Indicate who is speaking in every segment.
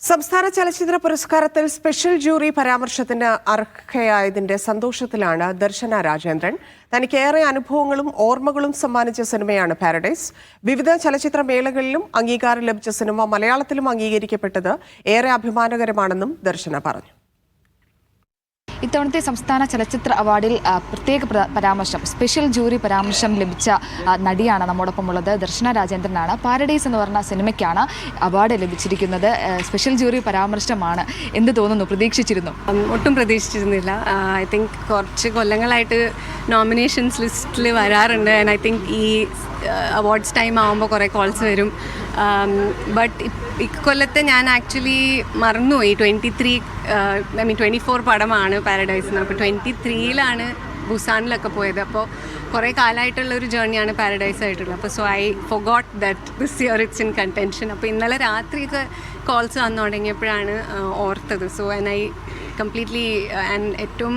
Speaker 1: സംസ്ഥാന ചലച്ചിത്ര പുരസ്കാരത്തിൽ special jury പരാമർശത്തിന് അർഹയായതിന്റെ സന്തോഷത്തിലാണ് ദർശന രാജേന്ദ്രൻ. തനിക്കേറെ അനുഭവങ്ങളും ഓർമ്മകളും സമ്മാനിച്ച സിനിമയാണ് പാരഡൈസ്. വിവിധ ചലച്ചിത്ര മേളകളിലും അംഗീകാരം ലഭിച്ച സിനിമ മലയാളത്തിലും അംഗീകരിക്കപ്പെട്ടത് ഏറെ അഭിമാനകരമാണെന്നും ദർശന പറഞ്ഞു.
Speaker 2: ഇത്തവണത്തെ സംസ്ഥാന ചലച്ചിത്ര അവാർഡിൽ പ്രത്യേക പരാമർശം, സ്പെഷ്യൽ ജൂറി പരാമർശം ലഭിച്ച നടിയാണ് നമ്മോടൊപ്പം ഉള്ളത്. ദർശന രാജേന്ദ്രനാണ്. പാരഡൈസ് എന്ന് പറഞ്ഞ സിനിമയ്ക്കാണ് അവാർഡ് ലഭിച്ചിരിക്കുന്നത്. സ്പെഷ്യൽ ജൂറി പരാമർശമാണ്. എന്ത് തോന്നുന്നു? പ്രതീക്ഷിച്ചിരുന്നു?
Speaker 3: ഒട്ടും പ്രതീക്ഷിച്ചിരുന്നില്ല. ഐ തിങ്ക് കുറച്ച് കൊല്ലങ്ങളായിട്ട് നോമിനേഷൻസ് ലിസ്റ്റിൽ വരാറുണ്ട്. ആൻഡ് ഐ തിങ്ക് ഈ അവാർഡ്സ് ടൈം ആകുമ്പോൾ കുറേ കോൾസ് വരും. ബട്ട് ഇക്കൊല്ലത്തെ ഞാൻ ആക്ച്വലി മറന്നുപോയി. 24 പടമാണ് പാരഡൈസിന്. അപ്പോൾ 23-ലാണ് ബുസാനിലൊക്കെ പോയത്. അപ്പോൾ കുറേ കാലമായിട്ടുള്ളൊരു ജേർണിയാണ് പാരഡൈസ് ആയിട്ടുള്ളത്. അപ്പോൾ so I forgot that this year it's in contention. അപ്പോൾ ഇന്നലെ രാത്രിയൊക്കെ കോൾസ് വന്നു തുടങ്ങിയപ്പോഴാണ് ഓർത്തത്. So and I completely and ഏറ്റവും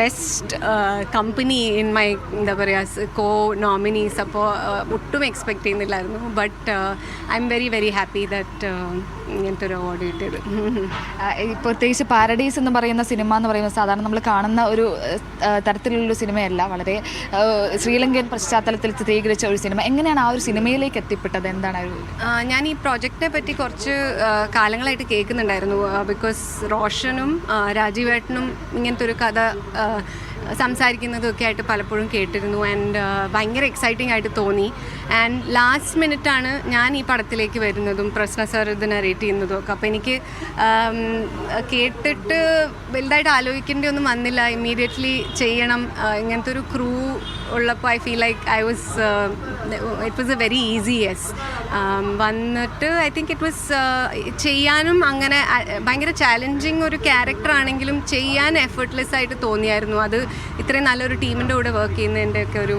Speaker 3: ബെസ്റ്റ് കമ്പനി ഇൻ മൈ എന്താ പറയുക കോ നോമിനീസ്. അപ്പോൾ ഒട്ടും എക്സ്പെക്റ്റ് ചെയ്യുന്നില്ലായിരുന്നു. But I am very very happy that ഇങ്ങനത്തെ ഒരു അവാർഡ് കിട്ടിയത്.
Speaker 2: പ്രത്യേകിച്ച് പാരഡൈസ് എന്ന് പറയുന്ന സിനിമ എന്ന് പറയുന്നത് സാധാരണ നമ്മൾ കാണുന്ന ഒരു തരത്തിലുള്ളൊരു സിനിമയല്ല. വളരെ ശ്രീലങ്കൻ പശ്ചാത്തലത്തിൽ ചിത്രീകരിച്ച ഒരു സിനിമ. എങ്ങനെയാണ് ആ ഒരു സിനിമയിലേക്ക് എത്തിപ്പെട്ടത്? എന്താണ് ഒരു
Speaker 3: ഞാൻ ഈ പ്രോജക്റ്റിനെ പറ്റി കുറച്ച് കാലങ്ങളായിട്ട് കേൾക്കുന്നുണ്ടായിരുന്നു. ബിക്കോസ് റോഷനും രാജീവേട്ടനും ഇങ്ങനത്തെ ഒരു കഥ സംസാരിക്കുന്നതൊക്കെ ആയിട്ട് പലപ്പോഴും കേട്ടിരുന്നു. ആൻഡ് ഭയങ്കര എക്സൈറ്റിംഗ് ആയിട്ട് തോന്നി. ആൻഡ് ലാസ്റ്റ് മിനിറ്റാണ് ഞാൻ ഈ പടത്തിലേക്ക് വരുന്നതും പ്രശ്ന സാർ ഇത് നറേറ്റ് ചെയ്യുന്നതും ഒക്കെ. അപ്പോൾ എനിക്ക് കേട്ടിട്ട് വലുതായിട്ട് ആലോചിക്കേണ്ടി ഒന്നും വന്നില്ല. ഇമ്മീഡിയറ്റ്ലി ചെയ്യണം. ഇങ്ങനത്തെ ഒരു ക്രൂ ഉള്ളപ്പോൾ I feel like it was A very easy yes. വന്നിട്ട് ഐ തിങ്ക് ഇറ്റ് വാസ് ചെയ്യാനും അങ്ങനെ ഭയങ്കര ചാലഞ്ചിങ് ഒരു ക്യാരക്ടറാണെങ്കിലും ചെയ്യാൻ എഫേർട്ട്ലെസ് ആയിട്ട് തോന്നിയായിരുന്നു. അത് ഇത്രയും നല്ലൊരു ടീമിൻ്റെ കൂടെ വർക്ക് ചെയ്യുന്നതിൻ്റെയൊക്കെ ഒരു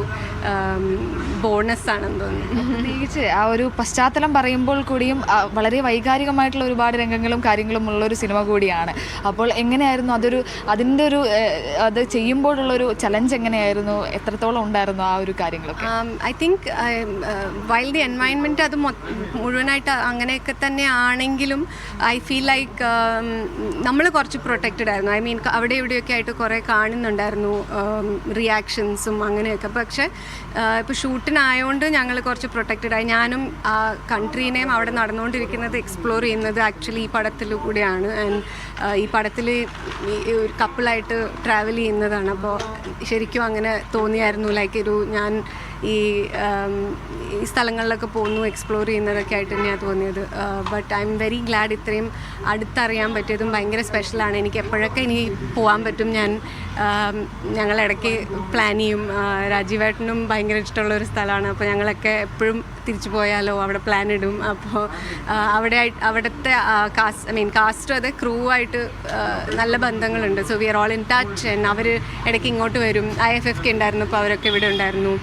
Speaker 3: ബോണസ് ആണെന്ന് തോന്നുന്നു.
Speaker 2: പ്രത്യേകിച്ച് ആ ഒരു പശ്ചാത്തലം പറയുമ്പോൾ കൂടിയും വളരെ വൈകാരികമായിട്ടുള്ള ഒരുപാട് രംഗങ്ങളും കാര്യങ്ങളും ഉള്ളൊരു സിനിമ കൂടിയാണ്. അപ്പോൾ എങ്ങനെയായിരുന്നു അതിൻ്റെ ഒരു അത് ചെയ്യുമ്പോഴുള്ളൊരു ചലഞ്ച് എങ്ങനെയായിരുന്നു? എത്രത്തോളം ഉണ്ടായിരുന്നു ആ ഒരു കാര്യങ്ങളൊക്കെ?
Speaker 3: I think while the environment അത് മുഴുവനായിട്ട് അങ്ങനെയൊക്കെ തന്നെ ആണെങ്കിലും ഐ ഫീൽ ലൈക്ക് നമ്മൾ കുറച്ച് പ്രൊട്ടക്റ്റഡ് ആയിരുന്നു. ഐ മീൻ അവിടെ ഇവിടെയൊക്കെ ആയിട്ട് കുറേ കാണുന്നുണ്ടായിരുന്നു റിയാക്ഷൻസും അങ്ങനെയൊക്കെ. പക്ഷേ ഇപ്പോൾ ഷൂട്ടിനായതുകൊണ്ട് ഞങ്ങൾ കുറച്ച് പ്രൊട്ടക്റ്റഡായി. ഞാനും ആ കൺട്രീനെയും അവിടെ നടന്നുകൊണ്ടിരിക്കുന്നത് എക്സ്പ്ലോർ ചെയ്യുന്നത് ആക്ച്വലി ഈ പടത്തിൽ കൂടെയാണ്. ആൻഡ് ഈ പടത്തിൽ ഒരു കപ്പിളായിട്ട് ട്രാവൽ ചെയ്യുന്നതാണ്. അപ്പോൾ ശരിക്കും അങ്ങനെ തോന്നിയായിരുന്നു. ലൈക്ക് ഞാൻ ഈ സ്ഥലങ്ങളിലൊക്കെ പോകുന്നു, എക്സ്പ്ലോർ ചെയ്യുന്നതൊക്കെ ആയിട്ട് തന്നെയാണ് തോന്നിയത്. But I am very glad ഇത്രയും അടുത്തറിയാൻ പറ്റിയതും ഭയങ്കര സ്പെഷ്യലാണ്. എനിക്ക് എപ്പോഴൊക്കെ ഇനി പോകാൻ പറ്റും ഞങ്ങളിടയ്ക്ക് പ്ലാൻ ചെയ്യും. രാജീവേട്ടനും ഭയങ്കര ഇഷ്ടമുള്ളൊരു സ്ഥലമാണ്. അപ്പോൾ ഞങ്ങളൊക്കെ എപ്പോഴും തിരിച്ചു പോയാലോ അവിടെ പ്ലാൻ ഇടും. അപ്പോൾ അവിടുത്തെ കാസ്റ്റും അതെ ക്രൂ ആയിട്ട് നല്ല ബന്ധങ്ങളുണ്ട്. So we are all in touch. And അവർ ഇടയ്ക്ക് ഇങ്ങോട്ട് വരും. IFFK ഉണ്ടായിരുന്നു, അപ്പോൾ അവരൊക്കെ ഇവിടെ ഉണ്ടായിരുന്നു.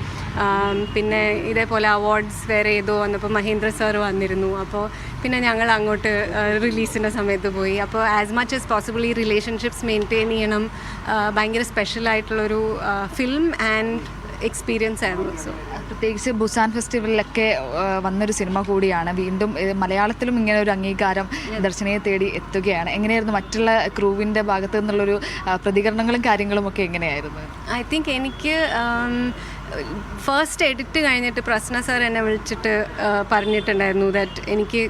Speaker 3: പിന്നെ ഇതേപോലെ അവാർഡ്സ് വേറെ ഏതോ വന്നപ്പോൾ മഹേന്ദ്ര സാർ വന്നിരുന്നു. അപ്പോൾ പിന്നെ ഞങ്ങൾ അങ്ങോട്ട് റിലീസിൻ്റെ സമയത്ത് പോയി. അപ്പോൾ ആസ് മച്ച് ആസ് പോസിബിൾ ഈ റിലേഷൻഷിപ്സ് മെയിൻറ്റെയിൻ ചെയ്യണം. ഭയങ്കര സ്പെഷ്യലായിട്ടുള്ളൊരു ഫിലിം ആൻഡ് എക്സ്പീരിയൻസ് ആയിരുന്നു. സോ
Speaker 2: പ്രത്യേകിച്ച് ബുസാൻ ഫെസ്റ്റിവലിലൊക്കെ വന്നൊരു സിനിമ കൂടിയാണ്. വീണ്ടും മലയാളത്തിലും ഇങ്ങനെ ഒരു അംഗീകാരം ദർശനയെ തേടി എത്തുകയാണ്. എങ്ങനെയായിരുന്നു മറ്റുള്ള ക്രൂവിൻ്റെ ഭാഗത്തു നിന്നുള്ളൊരു പ്രതികരണങ്ങളും കാര്യങ്ങളും ഒക്കെ എങ്ങനെയായിരുന്നു?
Speaker 3: ഐ തിങ്ക് എനിക്ക് ഫസ്റ്റ് എഡിറ്റ് കഴിഞ്ഞിട്ട് പ്രശ്ന സാർ എന്നെ വിളിച്ചിട്ട് പറഞ്ഞിട്ടുണ്ടായിരുന്നു ദാറ്റ് എനിക്ക്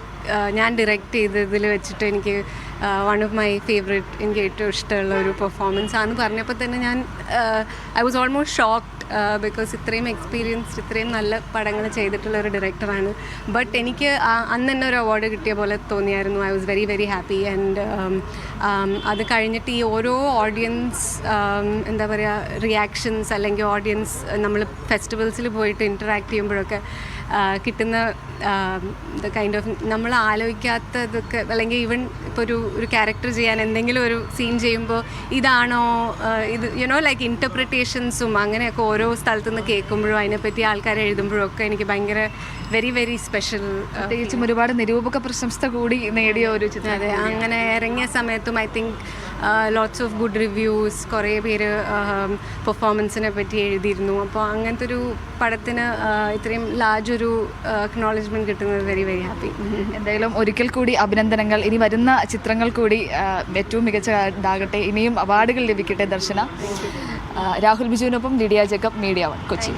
Speaker 3: ഞാൻ ഡയറക്റ്റ് ചെയ്തതിൽ വെച്ചിട്ട് എനിക്ക് വൺ ഓഫ് മൈ ഫേവറേറ്റ്, എനിക്ക് ഏറ്റവും ഇഷ്ടമുള്ള ഒരു പെർഫോമൻസ് ആണെന്ന് പറഞ്ഞപ്പോൾ തന്നെ ഞാൻ I was almost shocked. Because ഇത്രയും എക്സ്പീരിയൻസ്ഡ്, ഇത്രയും നല്ല പടങ്ങൾ ചെയ്തിട്ടുള്ള ഒരു ഡയറക്ടറാണ്. ബട്ട് എനിക്ക് അന്ന് തന്നെ ഒരു അവാർഡ് കിട്ടിയ പോലെ തോന്നിയായിരുന്നു. I was very very happy. And അത് കഴിഞ്ഞിട്ട് ഈ ഓരോ ഓഡിയൻസ് എന്താ പറയുക റിയാക്ഷൻസ് അല്ലെങ്കിൽ ഓഡിയൻസ് നമ്മൾ ഫെസ്റ്റിവൽസിൽ പോയിട്ട് ഇൻറ്ററാക്ട് ചെയ്യുമ്പോഴൊക്കെ കിട്ടുന്ന കൈൻഡ് ഓഫ് നമ്മൾ ആലോചിക്കാത്തതൊക്കെ, അല്ലെങ്കിൽ ഈവൻ ഇപ്പോൾ ഒരു ക്യാരക്ടർ ചെയ്യാൻ എന്തെങ്കിലും ഒരു സീൻ ചെയ്യുമ്പോൾ ഇതാണോ ഇത് ലൈക്ക് ഇൻറ്റർപ്രിറ്റേഷൻസും അങ്ങനെയൊക്കെ ഓരോ സ്ഥലത്തു നിന്ന് കേൾക്കുമ്പോഴും അതിനെപ്പറ്റി ആൾക്കാർ എഴുതുമ്പോഴും ഒക്കെ എനിക്ക് ഭയങ്കര വെരി വെരി സ്പെഷ്യൽ.
Speaker 2: പ്രത്യേകിച്ചും ഒരുപാട് നിരൂപക പ്രശംസ കൂടി നേടിയ ഒരു ചിത്രം.
Speaker 3: അതെ, അങ്ങനെ ഇറങ്ങിയ സമയത്തും I think lots of good reviews, കുറേ പേര് പെർഫോമൻസിനെ പറ്റി എഴുതിയിരുന്നു. അപ്പോൾ അങ്ങനത്തെ ഒരു പടത്തിന് ഇത്രയും ലാർജ് ഒരു അക്നോളജ്മെൻറ്റ് കിട്ടുന്നത് വെരി വെരി ഹാപ്പി.
Speaker 2: എന്തായാലും ഒരിക്കൽ കൂടി അഭിനന്ദനങ്ങൾ. ഇനി വരുന്ന ചിത്രങ്ങൾ കൂടി ഏറ്റവും മികച്ച ഇതാകട്ടെ, ഇനിയും അവാർഡുകൾ ലഭിക്കട്ടെ ദർശന. രാഹുൽ ബിജുവിനൊപ്പം ലിഡിയ ജേക്കബ്, മീഡിയ 1 കൊച്ചി.